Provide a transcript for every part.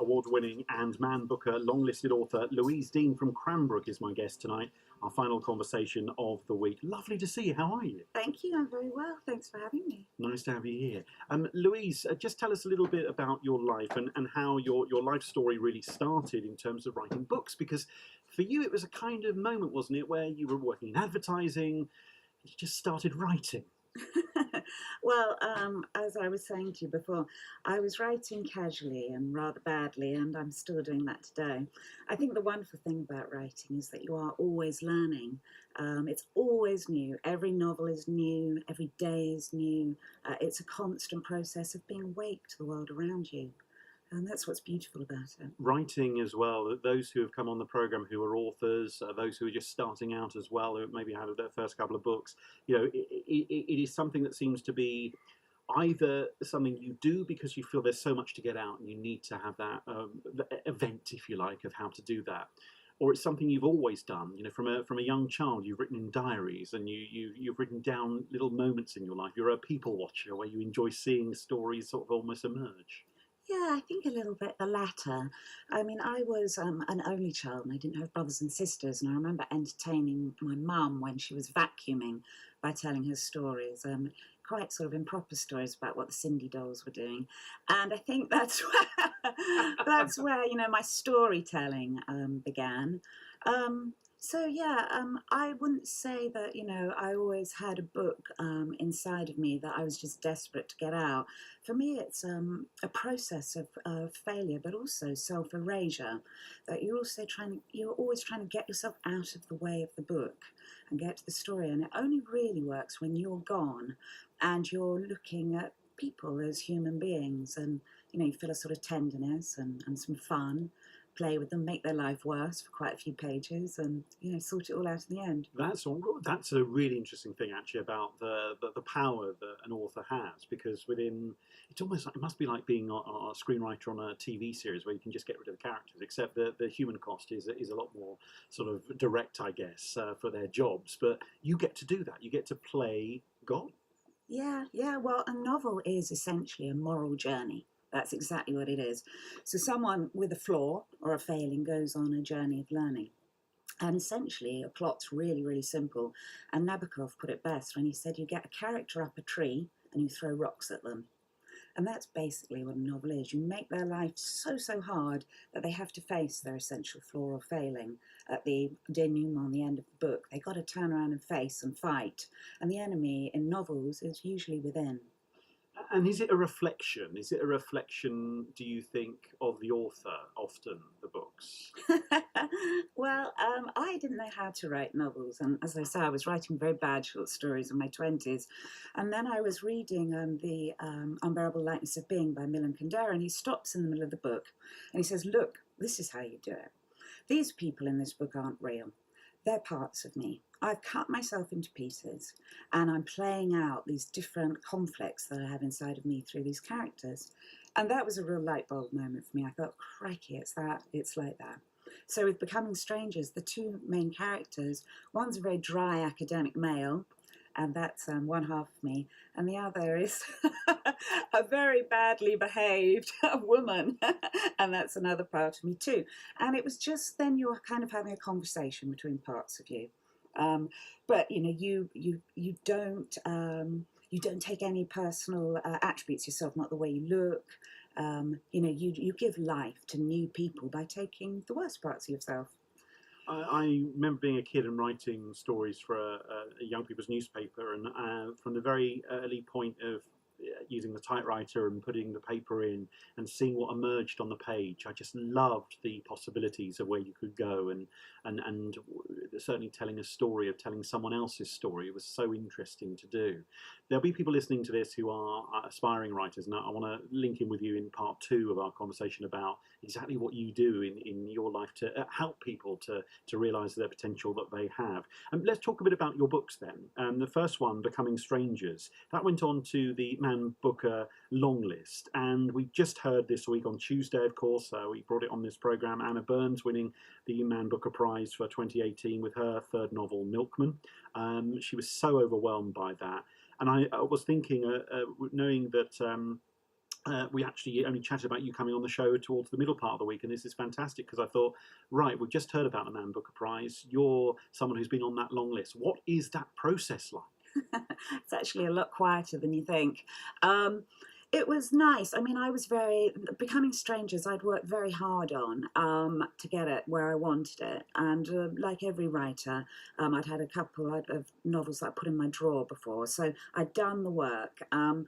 award-winning and Man Booker longlisted author Louise Dean from Cranbrook is my guest tonight. Our final conversation of the week. Lovely to see you. How are you? Thank you. I'm very well. Thanks for having me. Nice to have you here. Louise, just tell us a little bit about your life and how your life story really started in terms of writing books, because for you it was a kind of moment, wasn't it, where you were working in advertising, you just started writing. Well, as I was saying to you before, I was writing casually and rather badly, and I'm still doing that today. I think the wonderful thing about writing is that you are always learning. It's always new. Every novel is new. Every day is new. It's a constant process of being awake to the world around you. And that's what's beautiful about it. Writing as well, those who have come on the programme who are authors, those who are just starting out as well, who maybe had their first couple of books, you know, it is something that seems to be either something you do because you feel there's so much to get out and you need to have that event, if you like, of how to do that. Or it's something you've always done, you know, from a young child. You've written in diaries and you've written down little moments in your life. You're a people watcher where you enjoy seeing stories sort of almost emerge. Yeah, I think a little bit the latter. I mean, I was an only child and I didn't have brothers and sisters, and I remember entertaining my mum when she was vacuuming by telling her stories, quite sort of improper stories about what the Cindy dolls were doing. And I think that's that's where, you know, my storytelling began. So yeah, I wouldn't say that, you know, I always had a book inside of me that I was just desperate to get out. For me, it's a process of failure, but also self-erasure. That you're always trying to get yourself out of the way of the book and get to the story. And it only really works when you're gone and you're looking at people as human beings, and you know, you feel a sort of tenderness and some fun, play with them, make their life worse for quite a few pages, and you know, sort it all out in the end. That's a really interesting thing actually about the power that an author has, because within it's almost like, it must be like being a screenwriter on a TV series where you can just get rid of the characters, except the human cost is a lot more sort of direct, I guess, for their jobs. But you get to do that. You get to play God. Yeah. Well, a novel is essentially a moral journey. That's exactly what it is. So someone with a flaw or a failing goes on a journey of learning. And essentially, a plot's really, really simple. And Nabokov put it best when he said you get a character up a tree and you throw rocks at them. And that's basically what a novel is. You make their life so hard that they have to face their essential flaw or failing. At the denouement, the end of the book, they got to turn around and face and fight. And the enemy in novels is usually within. And is it a reflection? Is it a reflection, do you think, of the author, often, the books? Well, I didn't know how to write novels. And as I say, I was writing very bad short stories in my 20s. And then I was reading the Unbearable Lightness of Being by Milan Kundera, and he stops in the middle of the book and he says, look, this is how you do it. These people in this book aren't real. They're parts of me. I've cut myself into pieces and I'm playing out these different conflicts that I have inside of me through these characters. And that was a real light bulb moment for me. I thought, crikey, it's like that. So with Becoming Strangers, the two main characters, one's a very dry academic male, and that's one half of me, and the other is a very badly behaved woman, and that's another part of me too. And it was just then you're kind of having a conversation between parts of you. But you know, you don't take any personal attributes yourself, not the way you look. You know, you give life to new people by taking the worst parts of yourself. I remember being a kid and writing stories for a young people's newspaper, and from the very early point of using the typewriter and putting the paper in and seeing what emerged on the page, I just loved the possibilities of where you could go, and certainly telling a story, of telling someone else's story, was so interesting to do. There'll be people listening to this who are aspiring writers, and I want to link in with you in part 2 of our conversation about exactly what you do in your life to help people to realise their potential that they have. Let's talk a bit about your books then. The first one, Becoming Strangers, that went on to the Man Booker long list, and we just heard this week on Tuesday, of course, we brought it on this programme, Anna Burns winning the Man Booker Prize for 2018 with her third novel, Milkman. She was so overwhelmed by that. And I was thinking, knowing that we actually only chatted about you coming on the show towards the middle part of the week, and this is fantastic because I thought, right, we've just heard about the Man Booker Prize. You're someone who's been on that long list. What is that process like? It's actually a lot quieter than you think. It was nice. I mean, I was Becoming Strangers, I'd worked very hard on to get it where I wanted it. And like every writer, I'd had a couple of novels that I put in my drawer before. So I'd done the work. And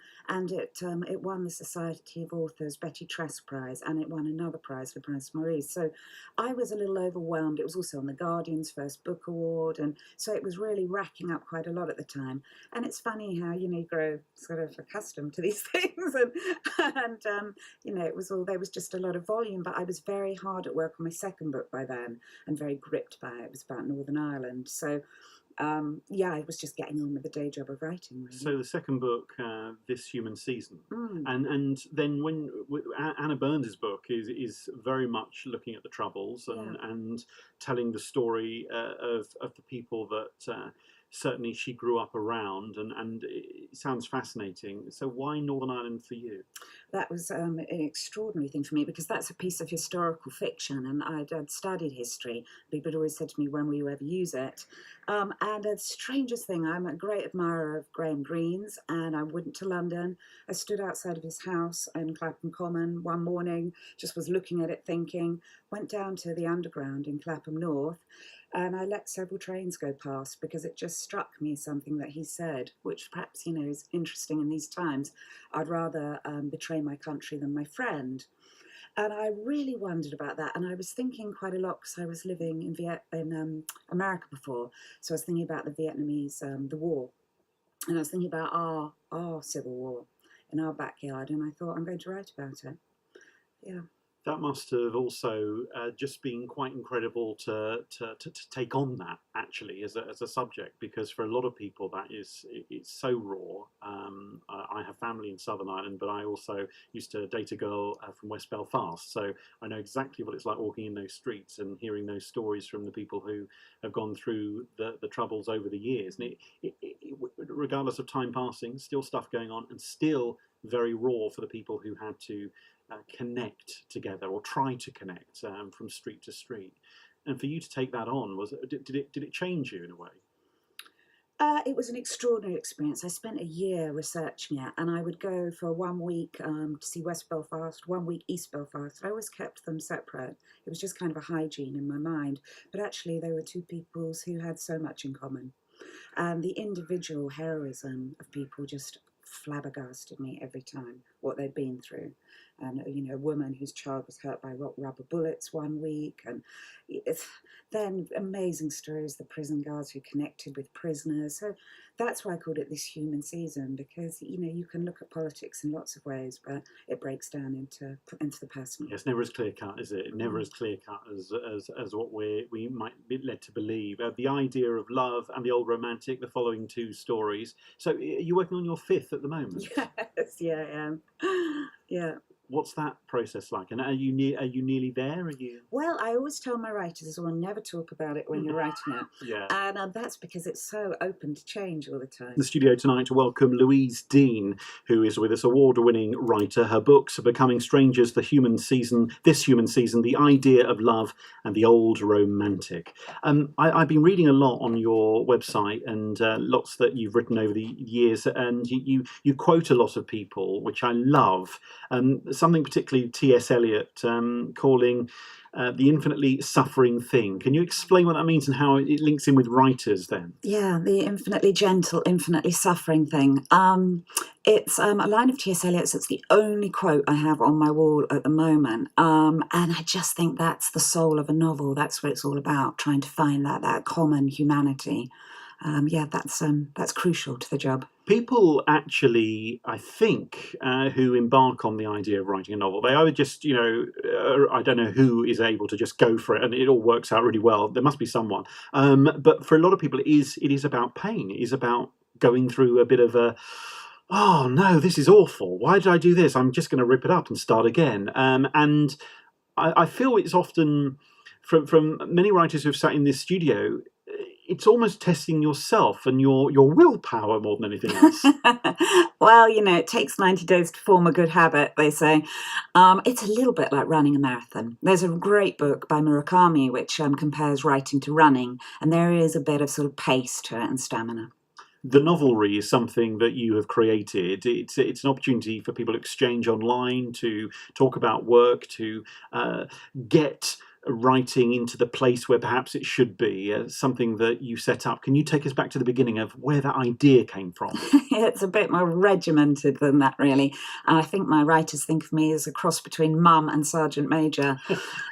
it won the Society of Authors Betty Tress Prize, and it won another prize for Prize Maurice. So I was a little overwhelmed. It was also on the Guardian's First Book Award. And so it was really racking up quite a lot at the time. And it's funny how, you grow sort of accustomed to these things. It was there was just a lot of volume, but I was very hard at work on my second book by then and very gripped by it. It was about Northern Ireland. So, I was just getting on with the day job of writing, really. So the second book, This Human Season, and then when Anna Burns's book is very much looking at the Troubles and telling the story of the people that certainly she grew up around, and it sounds fascinating. So why Northern Ireland for you? That was an extraordinary thing for me because that's a piece of historical fiction, and I'd studied history. People had always said to me, when will you ever use it? And the strangest thing, I'm a great admirer of Graham Greene's, and I went to London. I stood outside of his house in Clapham Common one morning, just was looking at it thinking, went down to the Underground in Clapham North, and I let several trains go past because it just struck me something that he said, which perhaps, is interesting in these times. I'd rather betray my country than my friend. And I really wondered about that. And I was thinking quite a lot because I was living in America before. So I was thinking about the Vietnamese, the war. And I was thinking about our civil war in our backyard. And I thought, I'm going to write about it. Yeah. That must have also just been quite incredible to take on that actually as a subject, because for a lot of people it's so raw. I have family in Southern Ireland, but I also used to date a girl from West Belfast, so I know exactly what it's like walking in those streets and hearing those stories from the people who have gone through the Troubles over the years. And regardless of time passing, still stuff going on, and still very raw for the people who had to connect together or try to connect from street to street. And for you to take that on, did it change you in a way? It was an extraordinary experience. I spent a year researching it, and I would go for 1 week to see West Belfast, 1 week East Belfast. I always kept them separate. It was just kind of a hygiene in my mind. But actually, they were two peoples who had so much in common. And the individual heroism of people just flabbergasted me every time, what they'd been through. And a woman whose child was hurt by rubber bullets 1 week, and then amazing stories, the prison guards who connected with prisoners. So that's why I called it This Human Season, because you can look at politics in lots of ways, but it breaks down into the personal. Yes, never as clear cut, is it? Never as clear cut as what we might be led to believe. The idea of love and the old romantic, the following two stories. So are you working on your fifth at the moment? Yes, yeah, I am. Yeah. What's that process like? And are you nearly there? Are you? Well, I always tell my writers, well, never talk about it when you're writing it. Yeah. And that's because it's so open to change all the time. In the studio tonight to welcome Louise Dean, who is with us, award-winning writer. Her books are Becoming Strangers, This Human Season, The Idea of Love, and the Old Romantic. I've been reading a lot on your website, and lots that you've written over the years, and you quote a lot of people, which I love. Something particularly T.S. Eliot calling the infinitely suffering thing. Can you explain what that means and how it links in with writers then? Yeah, the infinitely gentle, infinitely suffering thing. It's a line of T.S. Eliot's. It's the only quote I have on my wall at the moment. And I just think that's the soul of a novel. That's what it's all about, trying to find that common humanity. That's crucial to the job. People actually, I think, who embark on the idea of writing a novel, they either just, I don't know who is able to just go for it and it all works out really well. There must be someone. But for a lot of people, it is about pain. It is about going through a bit of a, oh no, this is awful. Why did I do this? I'm just going to rip it up and start again. And I feel it's often, from many writers who've sat in this studio, it's almost testing yourself and your willpower more than anything else. Well, it takes 90 days to form a good habit, they say. It's a little bit like running a marathon. There's a great book by Murakami which compares writing to running, and there is a bit of sort of pace to it and stamina. The Novelry is something that you have created. It's an opportunity for people to exchange online, to talk about work, to get writing into the place where perhaps it should be. Something that you set up. Can you take us back to the beginning of where that idea came from? It's a bit more regimented than that, really. I think my writers think of me as a cross between Mum and Sergeant Major.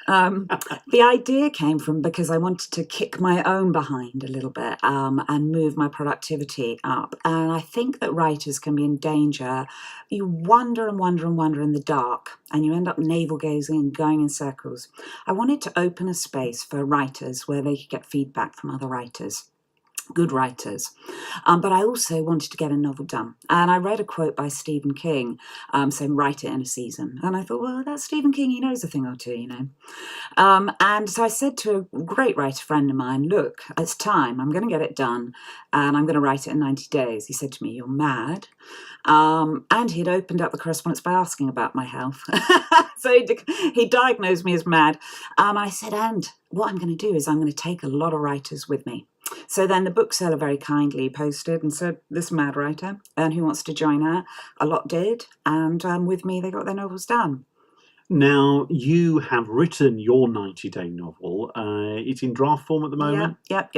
The idea came from because I wanted to kick my own behind a little bit and move my productivity up. And I think that writers can be in danger. You wonder and wonder and wonder in the dark, and you end up navel gazing and going in circles. I wanted to open a space for writers where they could get feedback from other writers. Good writers. But I also wanted to get a novel done. And I read a quote by Stephen King saying, write it in a season. And I thought, well, that's Stephen King. He knows a thing or two, And so I said to a great writer friend of mine, look, it's time. I'm going to get it done. And I'm going to write it in 90 days. He said to me, you're mad. And he'd opened up the correspondence by asking about my health. So he diagnosed me as mad. I said, and what I'm going to do is I'm going to take a lot of writers with me. So then the bookseller very kindly posted and said, this mad writer, and who wants to join her? A lot did, and with me they got their novels done. Now, you have written your 90-day novel. It's in draft form at the moment. Yep.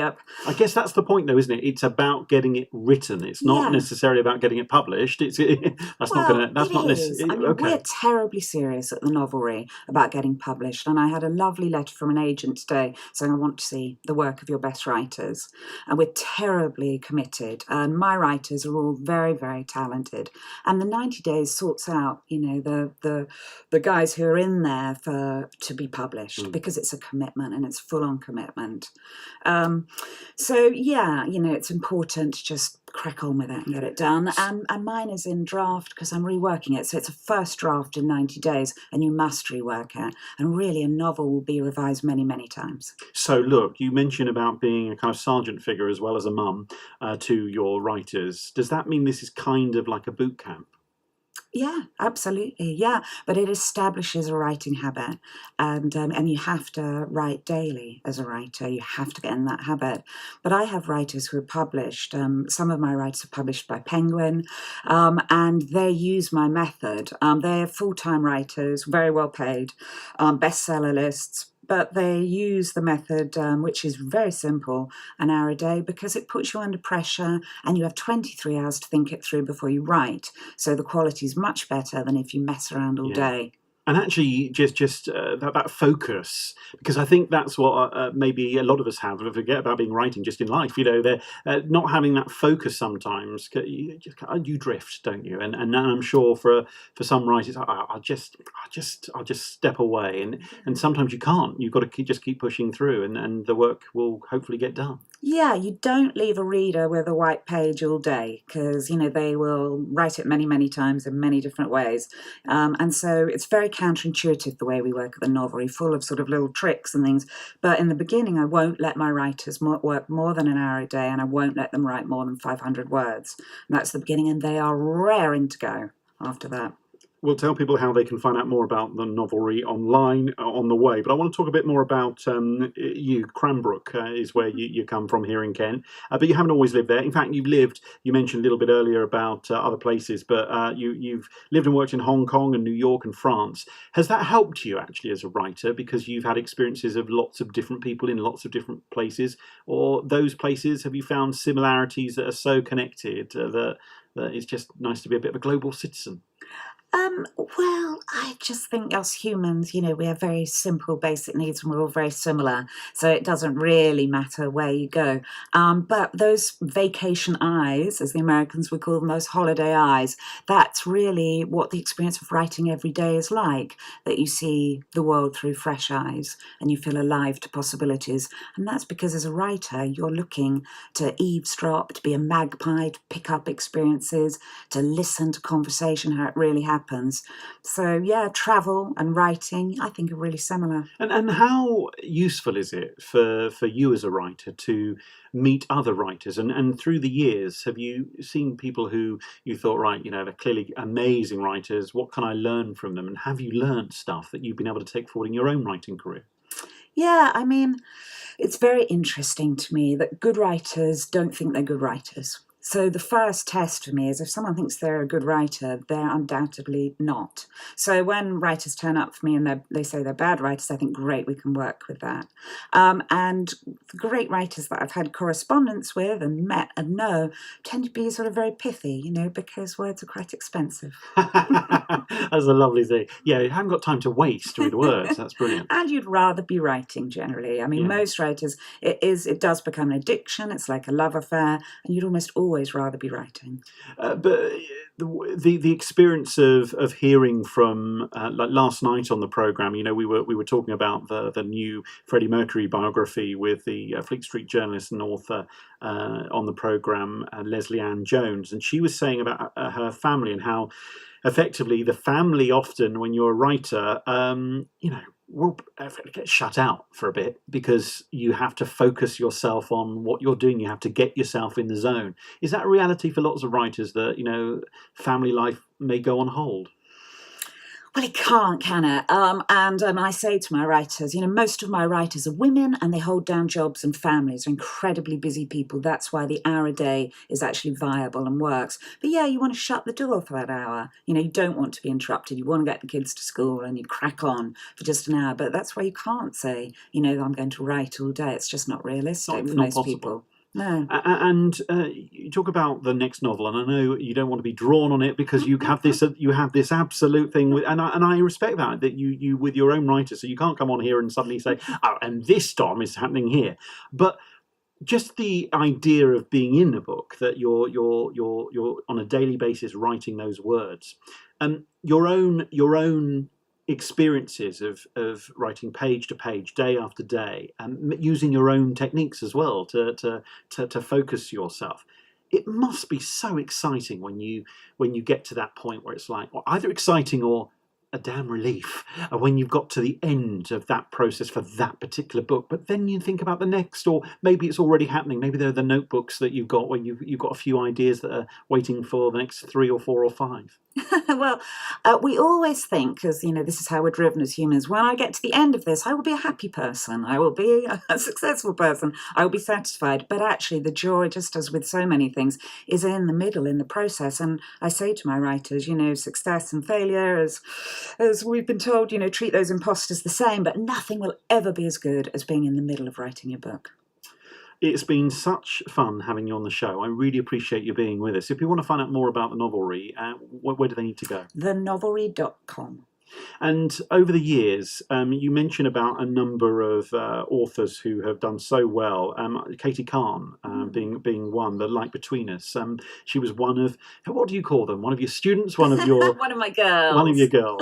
I guess that's the point, though, isn't it? It's about getting it written. It's not necessarily about getting it published. That's not going to. That's not necessarily. I mean, we're terribly serious at the Novelry about getting published, and I had a lovely letter from an agent today saying, I want to see the work of your best writers, and we're terribly committed. And my writers are all very, very talented, and the 90 days sorts out, the guys who are in there to be published, because it's a commitment and it's full-on commitment. So yeah, it's important to just crack on with it and get it done. And mine is in draft because I'm reworking it. So it's a first draft in 90 days and you must rework it. And really a novel will be revised many, many times. So look, you mentioned about being a kind of sergeant figure as well as a mum to your writers. Does that mean this is kind of like a boot camp? Yeah, absolutely. Yeah, but it establishes a writing habit, and you have to write daily as a writer. You have to get in that habit. But I have writers who are published. Some of my writers are published by Penguin, and they use my method. They're full-time writers, very well paid, bestseller lists. But they use the method, which is very simple, an hour a day, because it puts you under pressure and you have 23 hours to think it through before you write. So the quality is much better than if you mess around all day. And actually, just that focus, because I think that's what maybe a lot of us have. I forget about being writing just in life. They're not having that focus sometimes. You drift, don't you? And I'm sure for some writers, I'll just step away. And sometimes you can't. You've got to just keep pushing through, and the work will hopefully get done. Yeah, you don't leave a reader with a white page all day because, they will write it many, many times in many different ways. And so it's very counterintuitive the way we work at the Novelry, full of sort of little tricks and things. But in the beginning, I won't let my writers work more than an hour a day, and I won't let them write more than 500 words. And that's the beginning, and they are raring to go after that. We'll tell people how they can find out more about the Novelry online on the way. But I want to talk a bit more about you. Cranbrook is where you come from here in Kent. But you haven't always lived there. In fact, you mentioned a little bit earlier about other places, but you've lived and worked in Hong Kong and New York and France. Has that helped you actually as a writer because you've had experiences of lots of different people in lots of different places? Or those places, have you found similarities that are so connected that it's just nice to be a bit of a global citizen? Well, I just think us humans, we have very simple basic needs and we're all very similar. So it doesn't really matter where you go. But those vacation eyes, as the Americans would call them, those holiday eyes, that's really what the experience of writing every day is like, that you see the world through fresh eyes and you feel alive to possibilities. And that's because as a writer, you're looking to eavesdrop, to be a magpie, to pick up experiences, to listen to conversation, how it really happens. happens. So yeah, travel and writing, I think, are really similar. And how useful is it for you as a writer to meet other writers? And through the years, have you seen people who you thought, right, they're clearly amazing writers. What can I learn from them? And have you learned stuff that you've been able to take forward in your own writing career? Yeah, I mean, it's very interesting to me that good writers don't think they're good writers. So the first test for me is if someone thinks they're a good writer, they're undoubtedly not. So when writers turn up for me and they say they're bad writers, I think, great, we can work with that. And the great writers that I've had correspondence with and met and know tend to be sort of very pithy, because words are quite expensive. That's a lovely thing. Yeah, you haven't got time to waste with words. That's brilliant. And you'd rather be writing generally. I mean, Yeah. most writers, it does become an addiction. It's like a love affair, and you'd almost always rather be writing. But the experience of hearing from like last night on the program, we were talking about the new Freddie Mercury biography with the Fleet Street journalist and author on the program, Leslie Ann Jones, and she was saying about her family and how effectively the family often, when you're a writer, will get shut out for a bit because you have to focus yourself on what you're doing. You have to get yourself in the zone. Is that a reality for lots of writers that, family life may go on hold? Well, it can't, can it? And I say to my writers, most of my writers are women and they hold down jobs and families, are incredibly busy people. That's why the hour a day is actually viable and works. But yeah, you want to shut the door for that hour. You don't want to be interrupted. You want to get the kids to school and you crack on for just an hour. But that's why you can't say, I'm going to write all day. It's just not realistic for most possible. people. No. And you talk about the next novel, and I know you don't want to be drawn on it because you have this absolute thing with, and I respect that you with your own writer, so you can't come on here and suddenly say, oh, and this storm is happening here, but just the idea of being in a book that you're on a daily basis writing those words, and your own experiences of writing page to page, day after day, and using your own techniques as well to focus yourself. It must be so exciting when you get to that point where it's like, well, either exciting or a damn relief when you've got to the end of that process for that particular book. But then you think about the next, or maybe it's already happening. Maybe they're the notebooks that you've got where you've got a few ideas that are waiting for the next 3 or 4 or 5. Well, we always think, because this is how we're driven as humans, when I get to the end of this, I will be a happy person, I will be a successful person, I will be satisfied. But actually the joy, just as with so many things, is in the middle, in the process. And I say to my writers, success and failure, as we've been told, treat those imposters the same, but nothing will ever be as good as being in the middle of writing your book. It's been such fun having you on the show. I really appreciate you being with us. If you want to find out more about the Novelry, where do they need to go? Thenovelry.com. And over the years, you mentioned about a number of authors who have done so well. Katie Kahn being one, the Light Between Us. She was one of, what do you call them? One of your students? One of your one of my girls. One of your girls.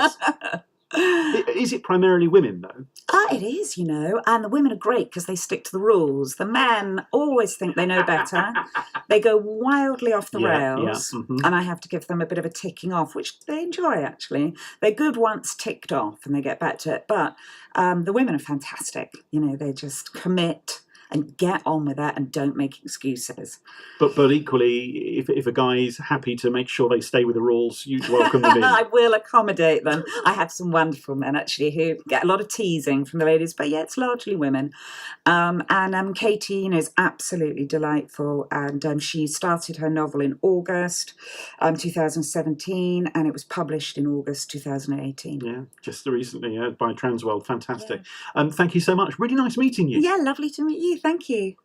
Is it primarily women, though? It is, and the women are great because they stick to the rules. The men always think they know better. They go wildly off the rails, and I have to give them a bit of a ticking off, which they enjoy, actually. They're good once ticked off and they get back to it. But the women are fantastic. They just commit and get on with that and don't make excuses. But equally, if a guy's happy to make sure they stay with the rules, you'd welcome them in. I will accommodate them. I have some wonderful men, actually, who get a lot of teasing from the ladies, but yeah, it's largely women. And Katie, is absolutely delightful. And she started her novel in August 2017, and it was published in August 2018. Yeah, just recently by Transworld. Fantastic. Yeah. Thank you so much. Really nice meeting you. Yeah, lovely to meet you. Thank you.